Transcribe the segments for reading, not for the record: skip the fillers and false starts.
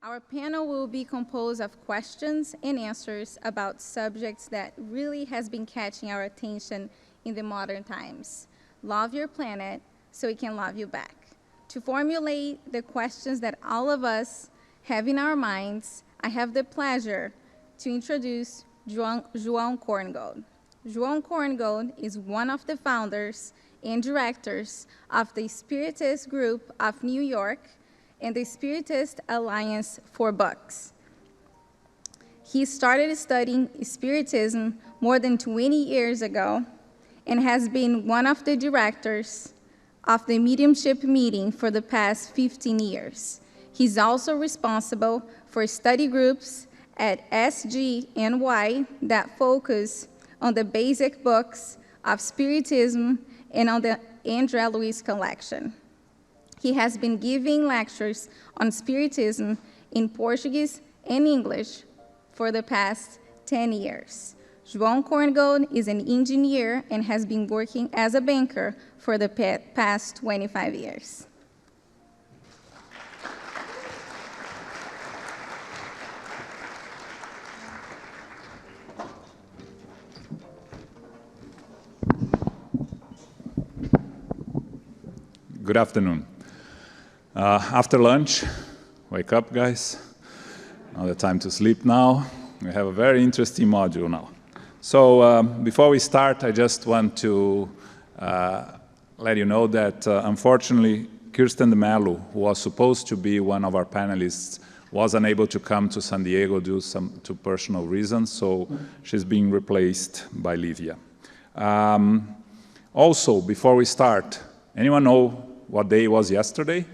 Our panel will be composed of questions and answers about subjects that really has been catching our attention in the modern times. Love your planet so it can love you back. To formulate the questions that all of us have in our minds, I have the pleasure to introduce João Korngold. João Korngold is one of the founders and directors of the Spiritist Group of New York and the Spiritist Alliance for Books. He started studying Spiritism more than 20 years ago and has been one of the directors of the mediumship meeting for the past 15 years. He's also responsible for study groups at SGNY that focus on the basic books of Spiritism and on the André Luiz collection. He has been giving lectures on Spiritism in Portuguese and English for the past 10 years. João Korngold is an engineer and has been working as a banker for the past 25 years. Good afternoon. After lunch, wake up, guys. Not the time to sleep now. We have a very interesting module now. So before we start, I just want to let you know that unfortunately, Kirsten de Mello, who was supposed to be one of our panelists, was unable to come to San Diego due to personal reasons, so she's being replaced by Livia. Also, before we start, anyone know what day was yesterday?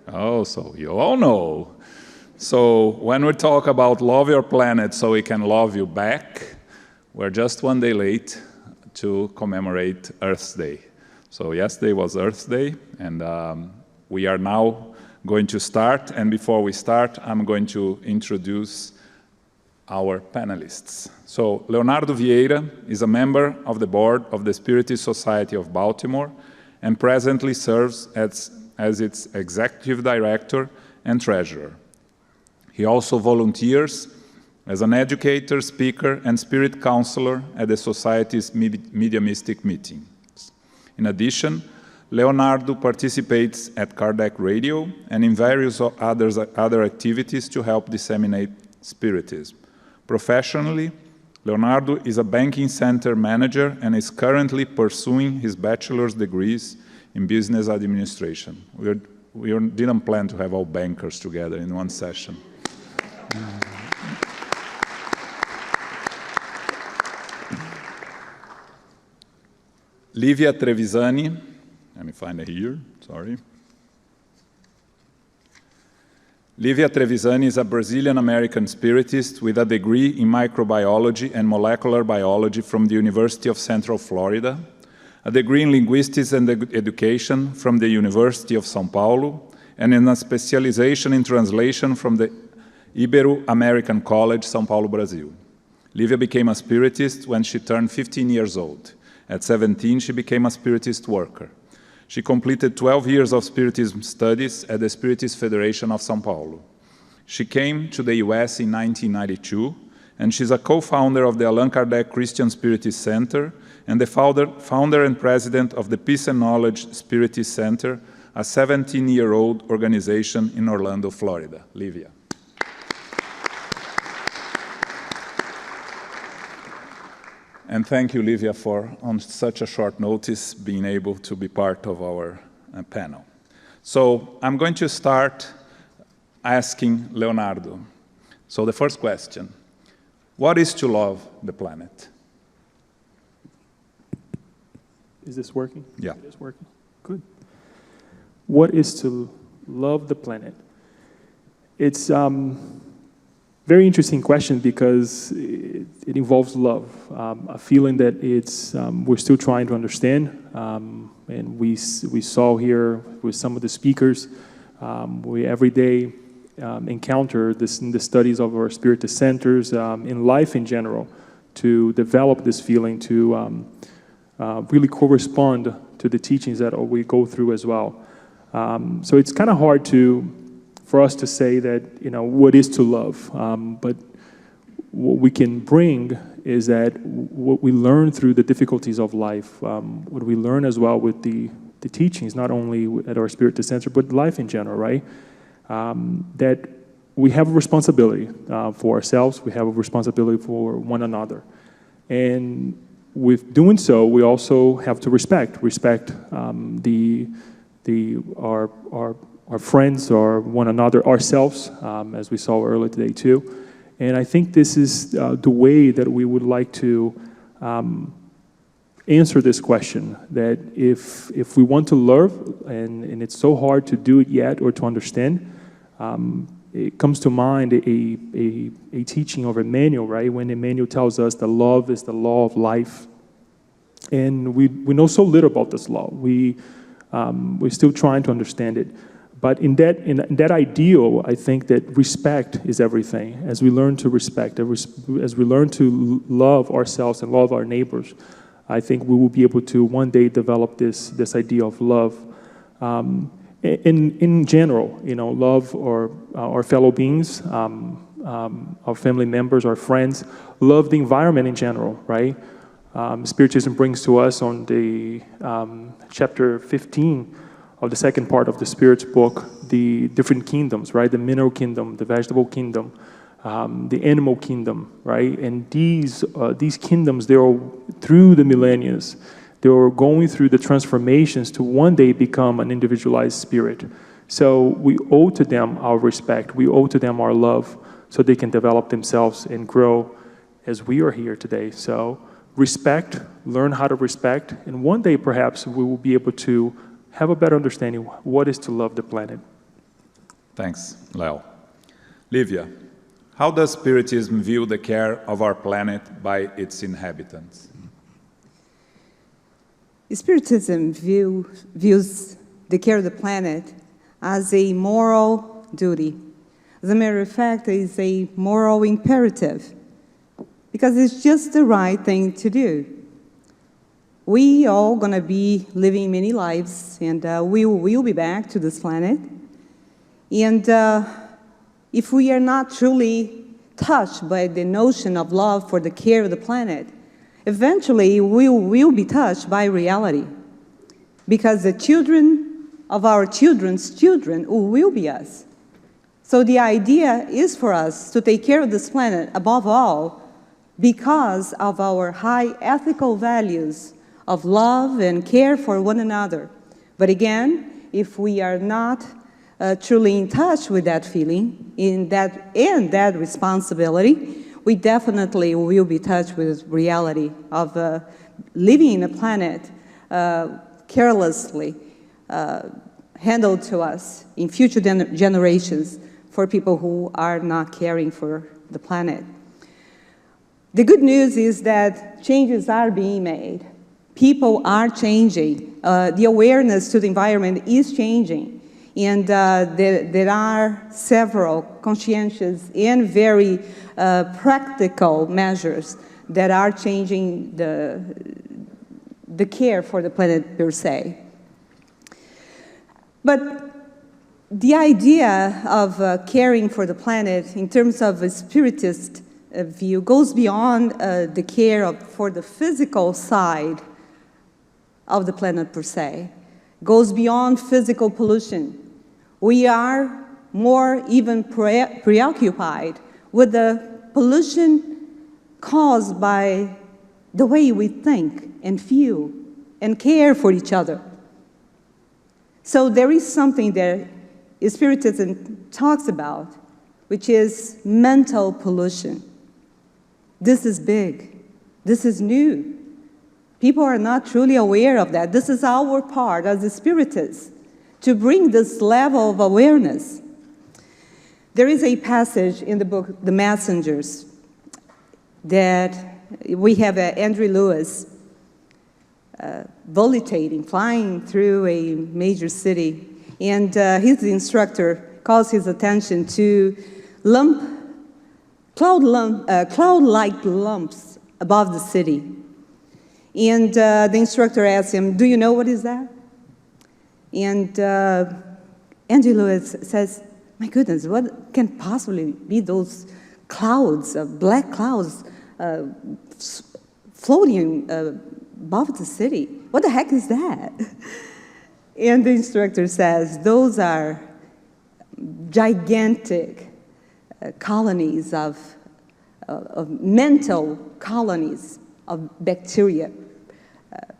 Oh, so you all know. So when we talk about love your planet so it can love you back, we're just one day late to commemorate Earth Day. So yesterday was Earth Day, and we are now going to start. And before we start, I'm going to introduce our panelists. So Leonardo Vieira is a member of the board of the Spiritist Society of Baltimore and presently serves as its executive director and treasurer. He also volunteers as an educator, speaker, and spirit counselor at the Society's mediumistic meetings. In addition, Leonardo participates at Kardec Radio and in various other activities to help disseminate Spiritism. Professionally, Leonardo is a banking center manager and is currently pursuing his bachelor's degrees in business administration. We didn't plan to have all bankers together in one session. Livia Trevisani, let me find it here, sorry. Livia Trevisani is a Brazilian-American spiritist with a degree in microbiology and molecular biology from the University of Central Florida, a degree in linguistics and education from the University of São Paulo, and in a specialization in translation from the Ibero-American College, São Paulo, Brazil. Livia became a spiritist when she turned 15 years old. At 17, she became a spiritist worker. She completed 12 years of Spiritism studies at the Spiritist Federation of São Paulo. She came to the US in 1992, and she's a co-founder of the Allan Kardec Christian Spiritist Center and the founder and president of the Peace and Knowledge Spiritist Center, a 17-year-old organization in Orlando, Florida. Livia. And thank you, Livia, for, on such a short notice, being able to be part of our panel. So I'm going to start asking Leonardo. So the first question, what is to love the planet? Is this working? Yeah. It is working. Good. What is to love the planet? It's very interesting question because it involves love, a feeling that we're still trying to understand, and we saw here with some of the speakers, we every day encounter this in the studies of our Spiritist centers, in life in general, to develop this feeling, to really correspond to the teachings that we go through as well. So it's kind of hard to for us to say that, what is to love. But what we can bring is that what we learn through the difficulties of life, what we learn as well with the teachings, not only at our Spiritist Center, but life in general, right? That we have a responsibility for ourselves, we have a responsibility for one another. And with doing so, we also have to respect our friends, or one another, ourselves, as we saw earlier today too. And I think this is the way that we would like to answer this question, that if we want to love, and it's so hard to do it yet or to understand, it comes to mind a teaching of Emmanuel, right? When Emmanuel tells us that love is the law of life. And we know so little about this law. We're still trying to understand it. But in that ideal, I think that respect is everything. As we learn to respect, as we learn to love ourselves and love our neighbors, I think we will be able to one day develop this idea of love. In general, love our fellow beings, our family members, our friends, love the environment in general, right? Spiritism brings to us on the chapter 15 of the second part of the Spirit's book, the different kingdoms, right? The mineral kingdom, the vegetable kingdom, the animal kingdom, right? And these kingdoms, they are through the millennia, they are going through the transformations to one day become an individualized spirit. So we owe to them our respect, we owe to them our love, so they can develop themselves and grow as we are here today. So respect, learn how to respect, and one day perhaps we will be able to have a better understanding what is to love the planet. Thanks, Leo. Livia, how does Spiritism view the care of our planet by its inhabitants? Spiritism views the care of the planet as a moral duty. As a matter of fact, it's a moral imperative, because it's just the right thing to do. We all gonna be living many lives, and we will be back to this planet. And if we are not truly touched by the notion of love for the care of the planet, eventually we will be touched by reality, because the children of our children's children will be us. So the idea is for us to take care of this planet above all because of our high ethical values of love and care for one another. But again, if we are not truly in touch with that feeling and that responsibility, we definitely will be touched with reality of living in a planet carelessly handled to us in future generations for people who are not caring for the planet. The good news is that changes are being made. People are changing. The awareness to the environment is changing. And there are several conscientious and very practical measures that are changing the care for the planet per se. But the idea of caring for the planet in terms of a Spiritist view goes beyond the care for the physical side of the planet per se, goes beyond physical pollution. We are more even preoccupied with the pollution caused by the way we think and feel and care for each other. So there is something that Spiritism talks about, which is mental pollution. This is big. This is new. People are not truly aware of that. This is our part as the Spiritists, to bring this level of awareness. There is a passage in the book, The Messengers, that we have Andrew Lewis volitating, flying through a major city, and his instructor calls his attention to cloud-like lumps above the city. And the instructor asks him, "Do you know what is that?" And Andrew Lewis says, My goodness, what can possibly be those clouds, black clouds, floating above the city? What the heck is that? And the instructor says, those are gigantic colonies of mental colonies of bacteria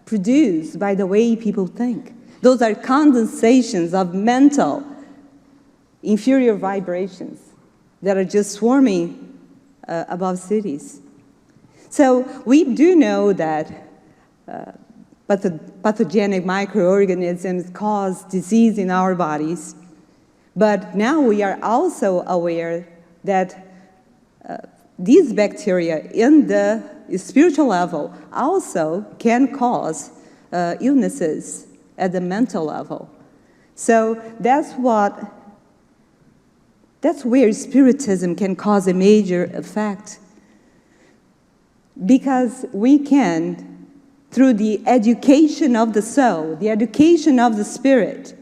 produced by the way people think. Those are condensations of mental inferior vibrations that are just swarming above cities. So we do know that pathogenic microorganisms cause disease in our bodies, but now we are also aware that these bacteria in the spiritual level also can cause illnesses at the mental level. So that's where Spiritism can cause a major effect. Because we can, through the education of the soul, the education of the spirit,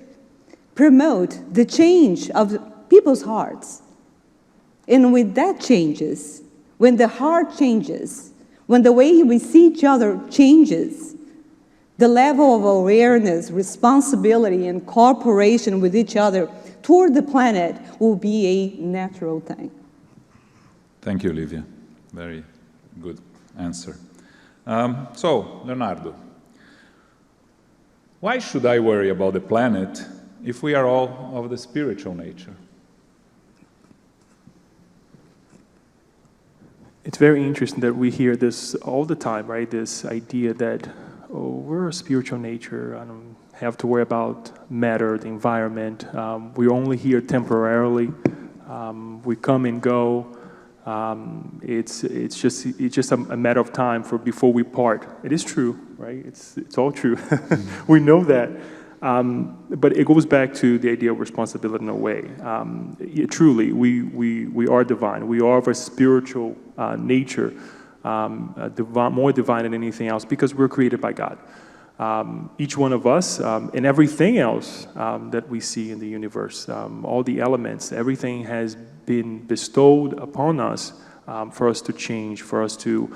promote the change of people's hearts. And when that changes, when the heart changes, when the way we see each other changes, the level of awareness, responsibility, and cooperation with each other toward the planet will be a natural thing. Thank you, Livia. Very good answer. So, Leonardo, why should I worry about the planet if we are all of the spiritual nature? It's very interesting that we hear this all the time, right? This idea that, oh, we're a spiritual nature. I don't have to worry about matter, the environment. We're only here temporarily. We come and go. It's just a matter of time before we part. It is true, right? It's all true. We know that. But it goes back to the idea of responsibility in a way. Truly, we are divine. We are of a spiritual nature, more divine than anything else, because we're created by God. Each one of us and everything else that we see in the universe, all the elements, everything has been bestowed upon us for us to change, for us to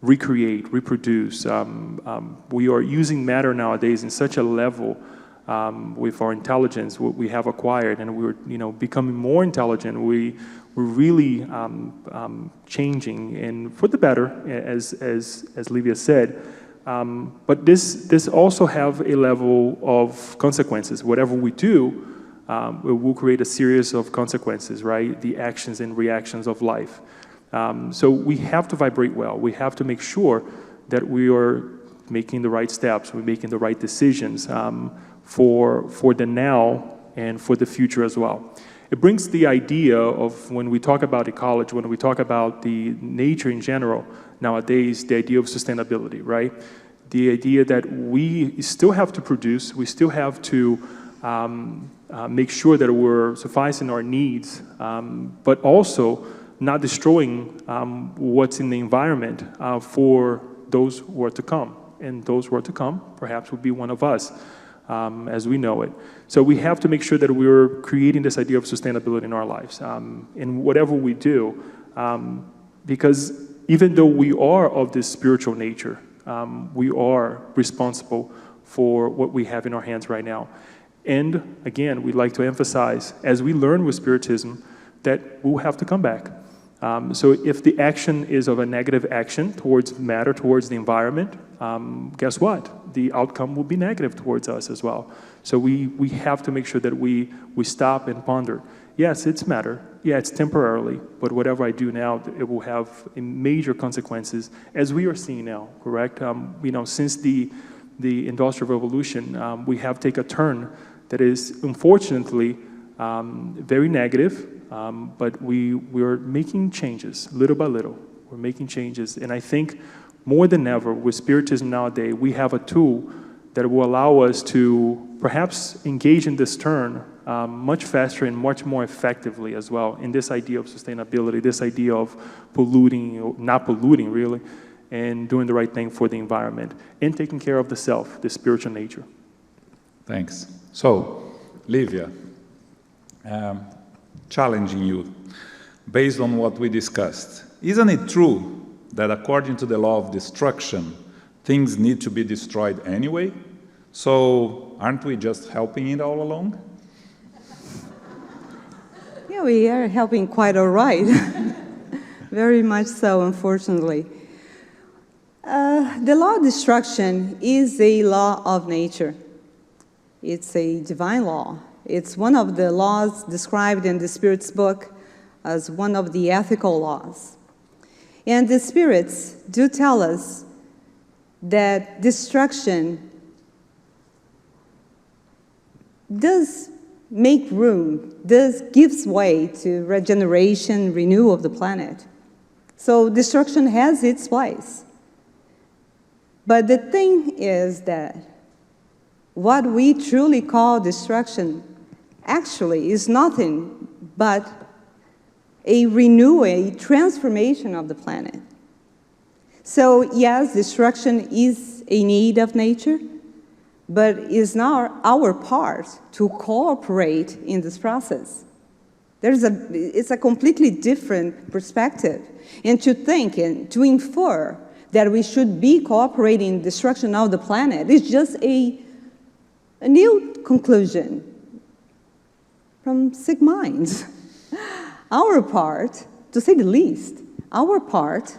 recreate, reproduce. We are using matter nowadays in such a level with our intelligence, what we have acquired, and we're becoming more intelligent. We're really changing, and for the better, as Livia said. But this also have a level of consequences. Whatever we do, it will create a series of consequences, right? The actions and reactions of life. So we have to vibrate well. We have to make sure that we are making the right steps, we're making the right decisions for the now and for the future as well. It brings the idea of, when we talk about ecology, when we talk about the nature in general, nowadays, the idea of sustainability, right? The idea that we still have to produce, we still have to make sure that we're sufficing our needs, but also not destroying what's in the environment for those who are to come. And those who are to come, perhaps, would be one of us, as we know it. So we have to make sure that we're creating this idea of sustainability in our lives, in whatever we do, because even though we are of this spiritual nature, we are responsible for what we have in our hands right now. And again, we'd like to emphasize, as we learn with Spiritism, that we'll have to come back. So if the action is of a negative action towards matter, towards the environment, guess what? The outcome will be negative towards us as well. So we have to make sure that we stop and ponder. Yes, it's matter. Yeah, it's temporarily, but whatever I do now, it will have major consequences, as we are seeing now, correct? Since the Industrial Revolution, we have taken a turn that is, unfortunately, very negative, but we're making changes, little by little. We're making changes, and I think more than ever, with Spiritism nowadays, we have a tool that will allow us to perhaps engage in this turn much faster and much more effectively as well, in this idea of sustainability, this idea of polluting, not polluting really, and doing the right thing for the environment, and taking care of the self, the spiritual nature. Thanks. So, Livia, challenging you based on what we discussed. Isn't it true that according to the law of destruction, things need to be destroyed anyway? So aren't we just helping it all along? Yeah, we are helping quite all right. Very much so, unfortunately. The law of destruction is a law of nature. It's a divine law. It's one of the laws described in the Spirit's book as one of the ethical laws. And the Spirits do tell us that destruction does make room, gives way to regeneration, renewal of the planet. So destruction has its place. But the thing is that what we truly call destruction actually is nothing but a renewal, a transformation of the planet. So yes, destruction is a need of nature, but it's not our part to cooperate in this process. It's a completely different perspective. And to think and to infer that we should be cooperating in destruction of the planet is just a new conclusion from sick minds. Our part, to say the least, our part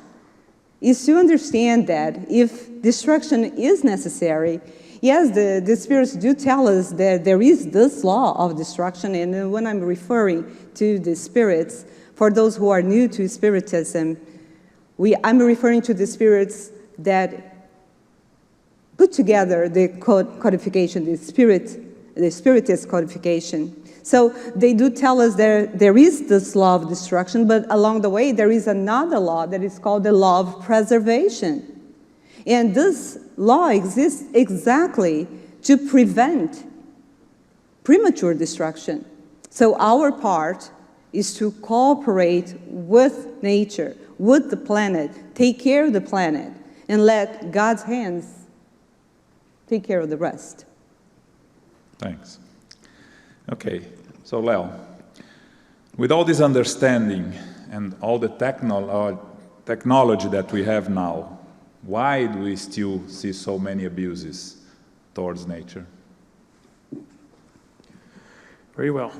is to understand that if destruction is necessary, yes, the Spirits do tell us that there is this law of destruction, and when I'm referring to the Spirits, for those who are new to Spiritism, I'm referring to the Spirits that put together the codification, the Spiritist codification. So they do tell us there is this law of destruction, but along the way there is another law that is called the law of preservation. And this law exists exactly to prevent premature destruction. So our part is to cooperate with nature, with the planet, take care of the planet, and let God's hands take care of the rest. Thanks. Okay, so Leo, with all this understanding and all the technology that we have now, why do we still see so many abuses towards nature? Very well.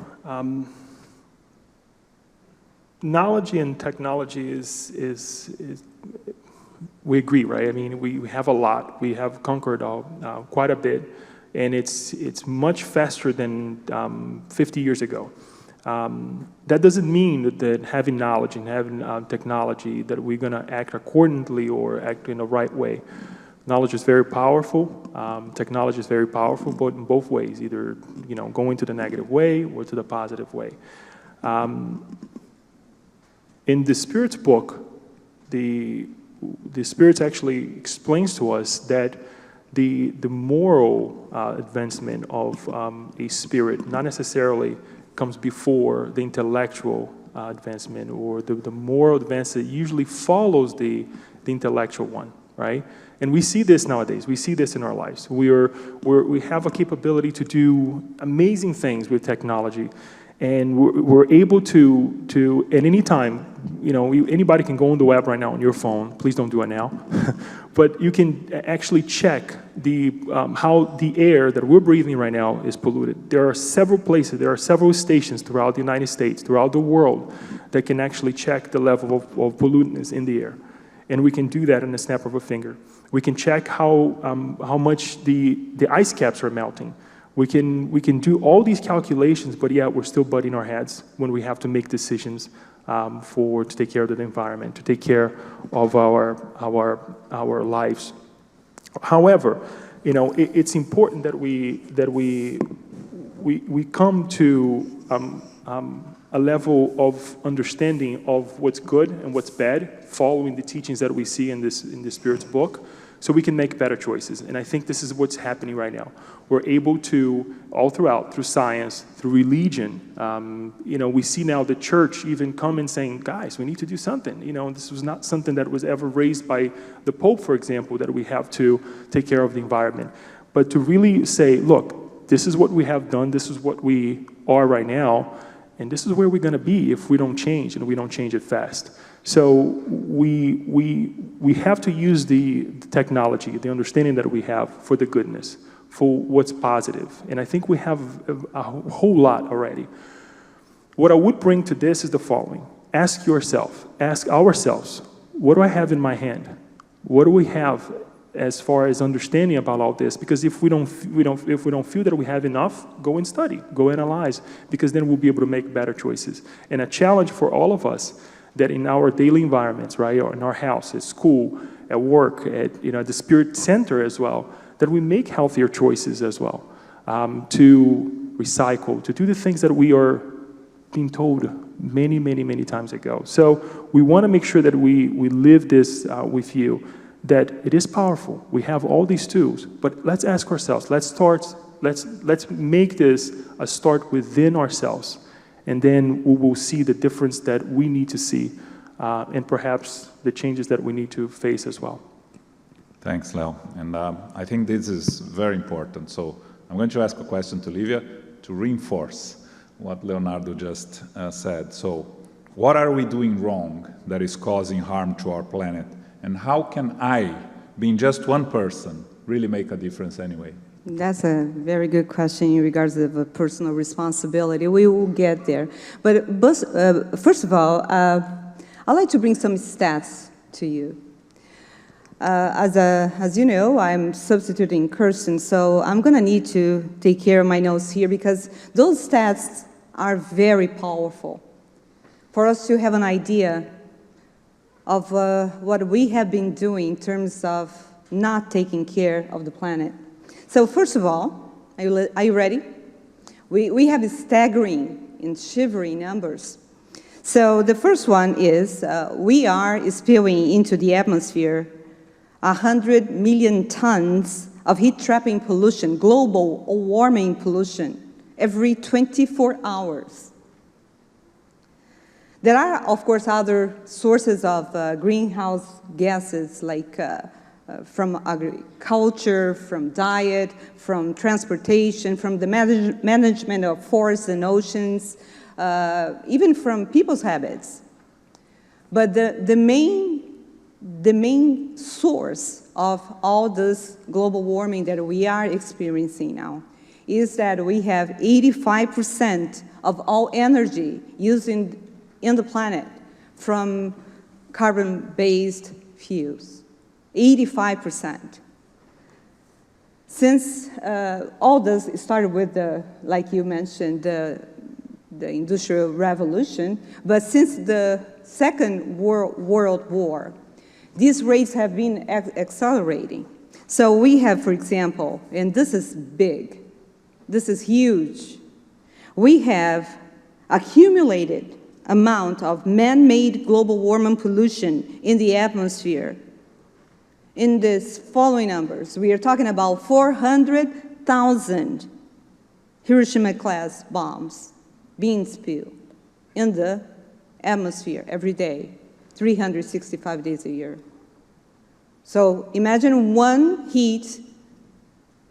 Knowledge and technology is we agree, right? I mean, we have a lot. We have conquered quite a bit, and it's much faster than 50 years ago. That doesn't mean that having knowledge and having technology that we're going to act accordingly or act in the right way. Knowledge is very powerful. Technology is very powerful, but in both ways, either going to the negative way or to the positive way. In the Spirit's book, the Spirit actually explains to us that the moral advancement of a spirit not necessarily comes before the intellectual advancement, or the moral advancement usually follows the intellectual one, right? And we see this nowadays. We see this in our lives. We have a capability to do amazing things with technology, and we're able to at any time, anybody can go on the web right now on your phone. Please don't do it now. But you can actually check how the air that we're breathing right now is polluted. There are several places, there are several stations throughout the United States, throughout the world, that can actually check the level of pollutants in the air. And we can do that in the snap of a finger. We can check how much the ice caps are melting. We can do all these calculations, but yet we're still butting our heads when we have to make decisions to take care of the environment, to take care of our lives. However, it's important that we come to a level of understanding of what's good and what's bad, following the teachings that we see in the Spirit's book, so we can make better choices. And I think this is what's happening right now. We're able to, all throughout, through science, through religion, we see now the church even come and saying, guys, we need to do something. This was not something that was ever raised by the Pope, for example, that we have to take care of the environment. But to really say, look, this is what we have done, this is what we are right now, And this is where we're going to be if we don't change, and we don't change it fast. So we have to use the technology, the understanding that we have for the goodness, for what's positive. And I think we have a whole lot already. What I would bring to this is the following. Ask yourself, ask ourselves, what do I have in my hand? What do we have as far as understanding about all this? Because if we don't feel that we have enough, go and study, go analyze, because then we'll be able to make better choices. And a challenge for all of us that in our daily environments, right, or in our house, at school, at work, at the Spirit Center as well, that we make healthier choices as well, to recycle, to do the things that we are being told many, many, many times ago. So we want to make sure that we live this with you, that it is powerful. We have all these tools, but let's ask ourselves, let's make this a start within ourselves, and then we will see the difference that we need to see, and perhaps the changes that we need to face as well. Thanks, Leo. And I think this is very important. So I'm going to ask a question to Livia to reinforce what Leonardo just said. So what are we doing wrong that is causing harm to our planet? And how can I, being just one person, really make a difference anyway? That's a very good question in regards to personal responsibility. We will get there. But first of all, I'd like to bring some stats to you. As you know, I'm substituting Kirsten, so I'm going to need to take care of my notes here because those stats are very powerful for us to have an idea of what we have been doing in terms of not taking care of the planet. So first of all, are you ready? We have staggering and shivering numbers. So the first one is we are spewing into the atmosphere 100 million tons of heat-trapping pollution, global warming pollution, every 24 hours. There are, of course, other sources of greenhouse gases, like from agriculture, from diet, from transportation, from the management of forests and oceans, even from people's habits. But the main source of all this global warming that we are experiencing now is that we have 85% of all energy used in the planet from carbon-based fuels. 85%. Since all this started with like you mentioned, the Industrial Revolution, but since the Second World War, these rates have been accelerating. So we have, for example, and this is big, this is huge, we have accumulated amount of man-made global warming pollution in the atmosphere. In these following numbers, we are talking about 400,000 Hiroshima-class bombs being spilled in the atmosphere every day, 365 days a year. So imagine one heat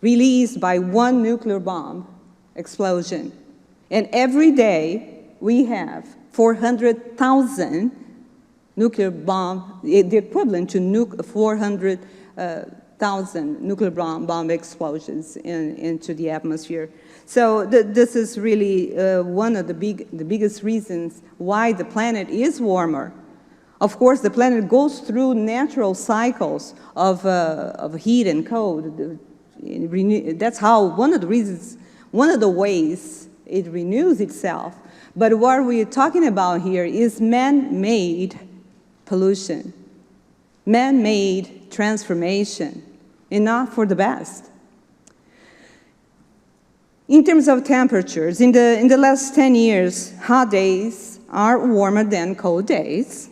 released by one nuclear bomb explosion. And every day we have 400,000 nuclear bomb, the equivalent to 400,000 nuclear bomb explosions into the atmosphere. So this is really one of the biggest reasons why the planet is warmer. Of course, the planet goes through natural cycles of heat and cold. That's how one of the ways it renews itself. But what we're talking about here is man-made pollution, man-made transformation, and not for the best. In terms of temperatures, in the last 10 years, hot days are warmer than cold days.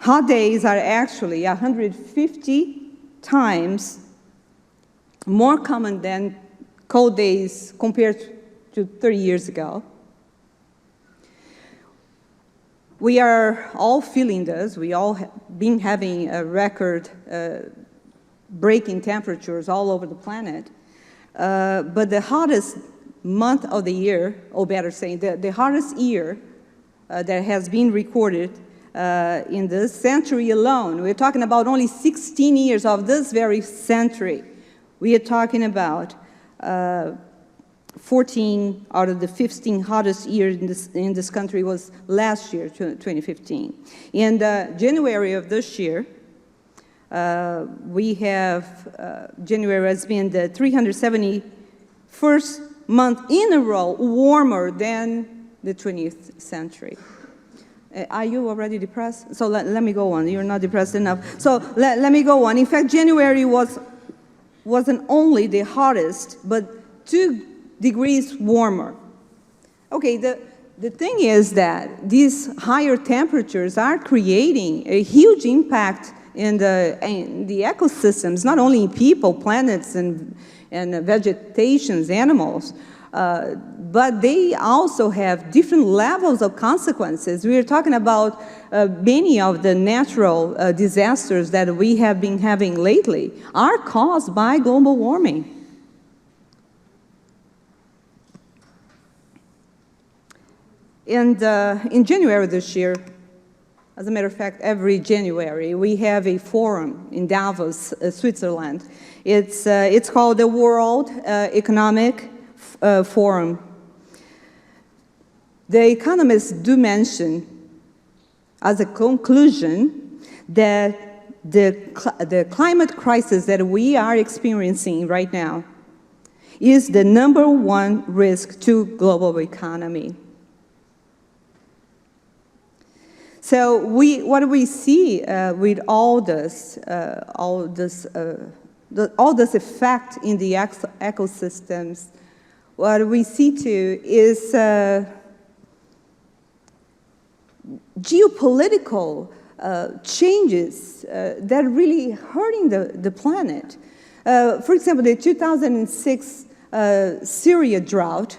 Hot days are actually 150 times more common than cold days compared to 30 years ago. We are all feeling this. We all have been having a record breaking temperatures all over the planet. But the hottest month of the year, or better saying, the hottest year that has been recorded in this century alone. We're talking about only 16 years of this very century. We are talking about 14 out of the 15 hottest years in this country was last year, 2015. In January of this year, we have, January has been the 371st month in a row warmer than the 20th century. Are you already depressed? So let me go on. You're not depressed enough. So let me go on. In fact, January wasn't only the hottest, but 2 degrees warmer. Okay, the thing is that these higher temperatures are creating a huge impact in the ecosystems, not only in people, planets, and vegetations, animals, but they also have different levels of consequences. We are talking about many of the natural disasters that we have been having lately are caused by global warming. And in January this year, as a matter of fact, every January, we have a forum in Davos, Switzerland. It's called the World Economic Forum. The economists do mention, as a conclusion, that the climate crisis that we are experiencing right now is the #1 risk to global economy. So what do we see with all this effect in the ecosystems? What we see too is geopolitical changes that are really hurting the planet. For example, the 2006 Syria drought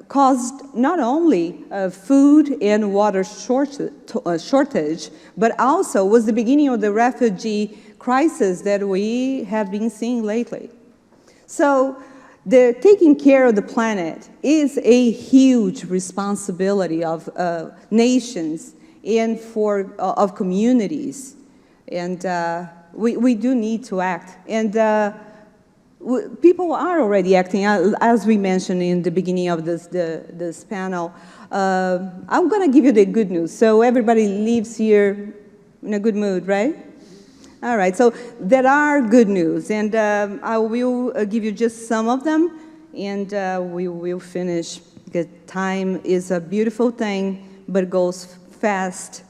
caused not only food and water shortage, but also was the beginning of the refugee crisis that we have been seeing lately. So the taking care of the planet is a huge responsibility of nations and of communities, and we do need to act. And people are already acting, as we mentioned in the beginning of this panel. I'm going to give you the good news. So everybody leaves here in a good mood, right? All right, so there are good news, and I will give you just some of them, and we will finish, because time is a beautiful thing, but it goes fast.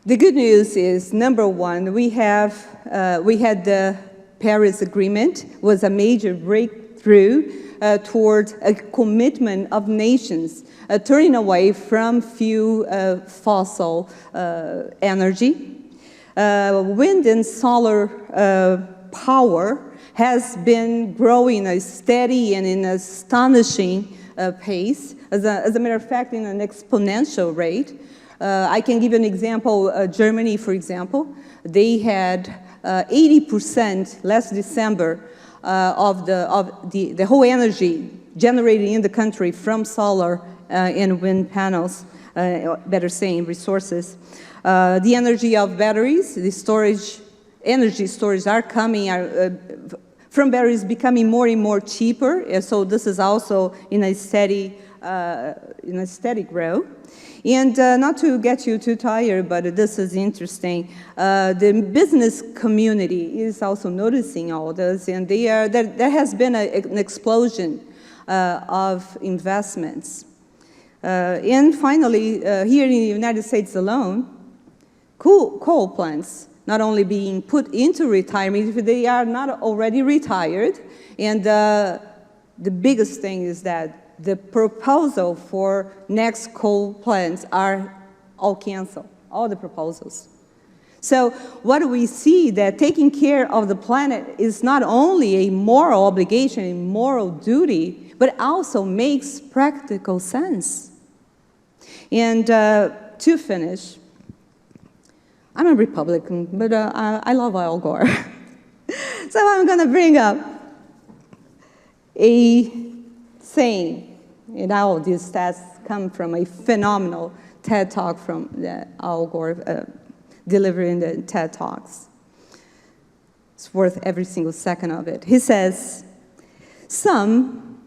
The good news is, #1, we had the Paris Agreement was a major breakthrough toward a commitment of nations turning away from fossil energy. Wind and solar power has been growing a steady and in an astonishing pace. As a matter of fact, in an exponential rate. I can give you an example. Germany, for example, they had 80% last December of the whole energy generated in the country from solar and wind panels, better saying resources. The energy of batteries, the energy storage are coming from batteries, becoming more and more cheaper. And so this is also in a steady growth. And not to get you too tired, but this is interesting. The business community is also noticing all this, and there has been an explosion of investments. And finally, here in the United States alone, coal plants not only being put into retirement, if they are not already retired, and the biggest thing is that the proposal for next coal plants are all canceled, all the proposals. So what do we see? That taking care of the planet is not only a moral obligation, a moral duty, but also makes practical sense. And to finish, I'm a Republican, but I love Al Gore. So I'm going to bring up a saying, and all these stats come from a phenomenal TED Talk from Al Gore delivering the TED Talks. It's worth every single second of it. He says, some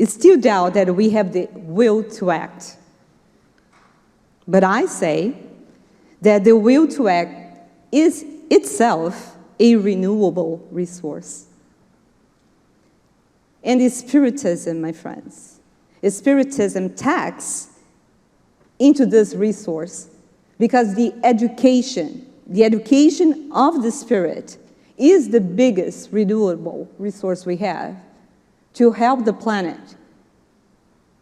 still doubt that we have the will to act. But I say that the will to act is itself a renewable resource. And the Spiritism, my friends, Spiritism taps into this resource because the education of the Spirit is the biggest renewable resource we have to help the planet,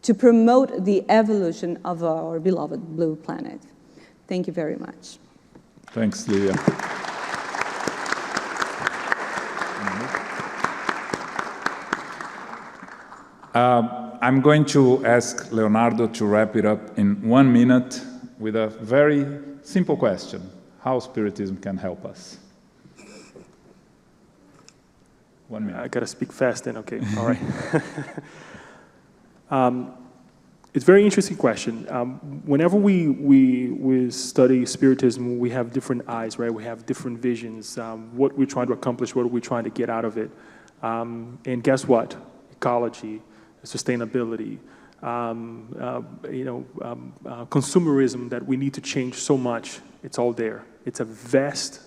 to promote the evolution of our beloved blue planet. Thank you very much. Thanks, Livia. I'm going to ask Leonardo to wrap it up in 1 minute with a very simple question: how Spiritism can help us? 1 minute. I gotta speak fast then, okay, all right. It's a very interesting question. Whenever we study Spiritism, we have different eyes, right? We have different visions, what we're trying to accomplish, what are we trying to get out of it. And guess what? Ecology, sustainability, consumerism that we need to change so much, it's all there. It's a vast,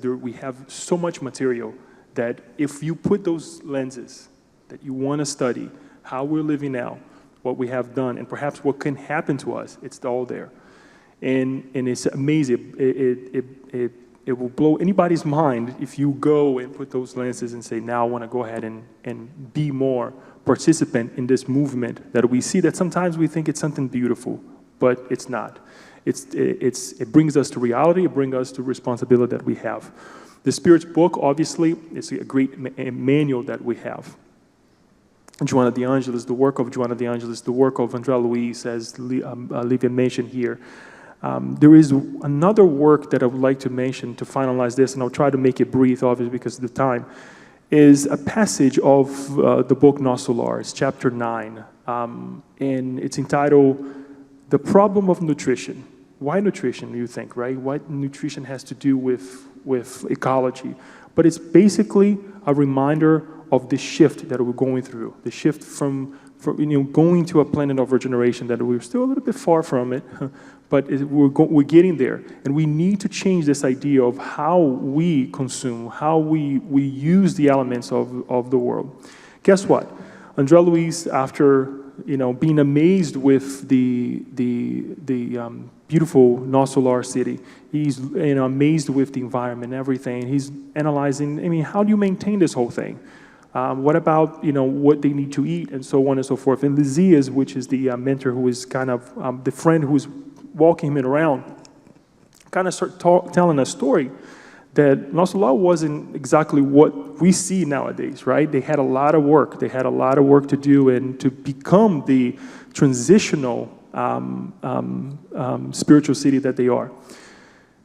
we have so much material that if you put those lenses that you want to study, how we're living now, what we have done, and perhaps what can happen to us, it's all there. And it's amazing. It will blow anybody's mind if you go and put those lenses and say, now I want to go ahead and be more participant in this movement that we see that sometimes we think it's something beautiful, but it's not. It brings us to reality, it brings us to responsibility that we have. The Spirit's book, obviously, is a great manual that we have. Joanna de Angelis, the work of Joanna de Angelis, the work of André Luiz, as Livia mentioned here. There is another work that I would like to mention to finalize this, and I'll try to make it brief, obviously, because of the time, is a passage of the book Nosso Lar. It's chapter 9, and it's entitled, The Problem of Nutrition. Why nutrition, you think, right? What nutrition has to do with ecology? But it's basically a reminder of the shift that we're going through, the shift from going to a planet of regeneration that we're still a little bit far from it, but we're getting there. And we need to change this idea of how we consume, how we use the elements of the world. Guess what? André Luiz, after being amazed with the beautiful Nosso Lar city, he's amazed with the environment, everything. He's analyzing, how do you maintain this whole thing? What about, what they need to eat and so on and so forth. And Lysias, which is the mentor who is kind of the friend who is walking him around, kind of start telling a story that Nosso Lar wasn't exactly what we see nowadays, right? They had a lot of work. They had a lot of work to do and to become the transitional spiritual city that they are.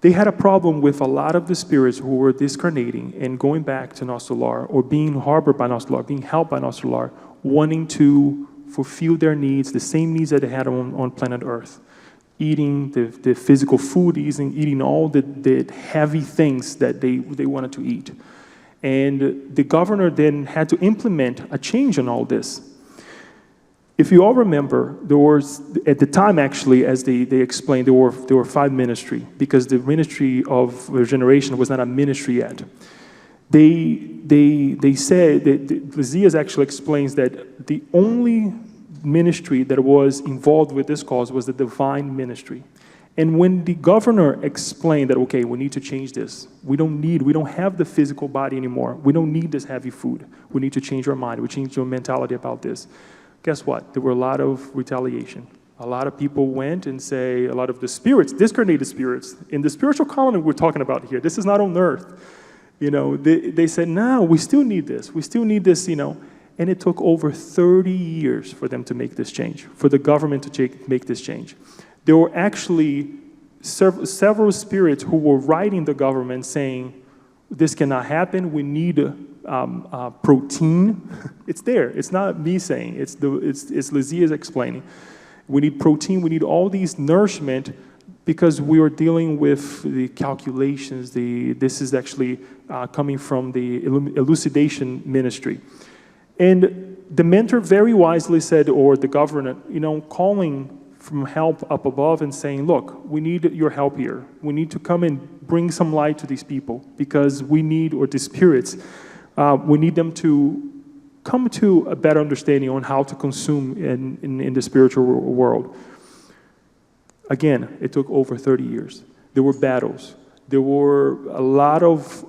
They had a problem with a lot of the spirits who were discarnating and going back to Nosso Lar, or being harbored by Nosso Lar, being helped by Nosso Lar, wanting to fulfill their needs, the same needs that they had on planet Earth. Eating the physical food, eating all the heavy things that they wanted to eat. And the governor then had to implement a change on all this. If you all remember, there was, at the time actually, as they explained, there were 5 ministries, because the ministry of regeneration was not a ministry yet. They said, that Lysias actually explains that the only ministry that was involved with this cause was the divine ministry. And when the governor explained that, okay, we need to change this, we don't have the physical body anymore, we don't need this heavy food, we need to change our mind, we change our mentality about this. Guess what? There were a lot of retaliation. A lot of people went and say, a lot of the spirits, discarnated spirits, in the spiritual colony we're talking about here, this is not on earth. They said, no, we still need this, and it took over 30 years for them to make this change, for the government to make this change. There were actually several spirits who were writing the government saying, this cannot happen, we need protein. It's there. It's not me saying. It's Lizia's explaining. We need protein. We need all these nourishment because we are dealing with the calculations. This is actually coming from the elucidation ministry. And the mentor very wisely said, or the governor, calling from help up above and saying, look, we need your help here. We need to come and bring some light to these people because we need, or the spirits, we need them to come to a better understanding on how to consume in the spiritual world. Again, it took over 30 years. There were battles. There were a lot of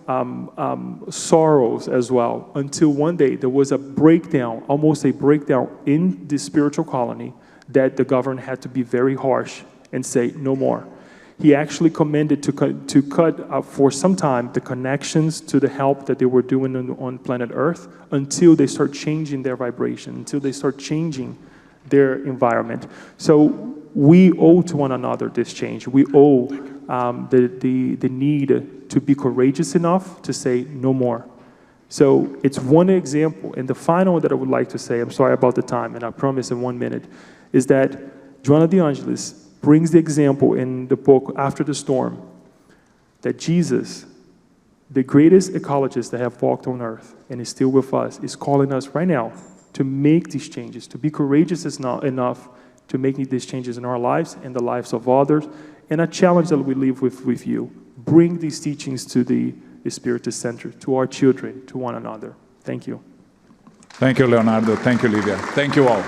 sorrows as well, until one day there was a breakdown, almost a breakdown in the spiritual colony, that the governor had to be very harsh and say, no more. He actually commanded to cut for some time the connections to the help that they were doing on planet Earth until they start changing their vibration, until they start changing their environment. So we owe to one another this change. We owe the need to be courageous enough to say no more. So it's one example. And the final that I would like to say, I'm sorry about the time, and I promise in 1 minute, is that Joanna de Angelis brings the example in the book After the Storm, that Jesus, the greatest ecologist that have walked on earth and is still with us, is calling us right now to make these changes, to be courageous enough to make these changes in our lives and the lives of others. And a challenge that we leave with you, bring these teachings to the Spiritist Center, to our children, to one another. Thank you. Thank you, Leonardo. Thank you, Livia. Thank you all.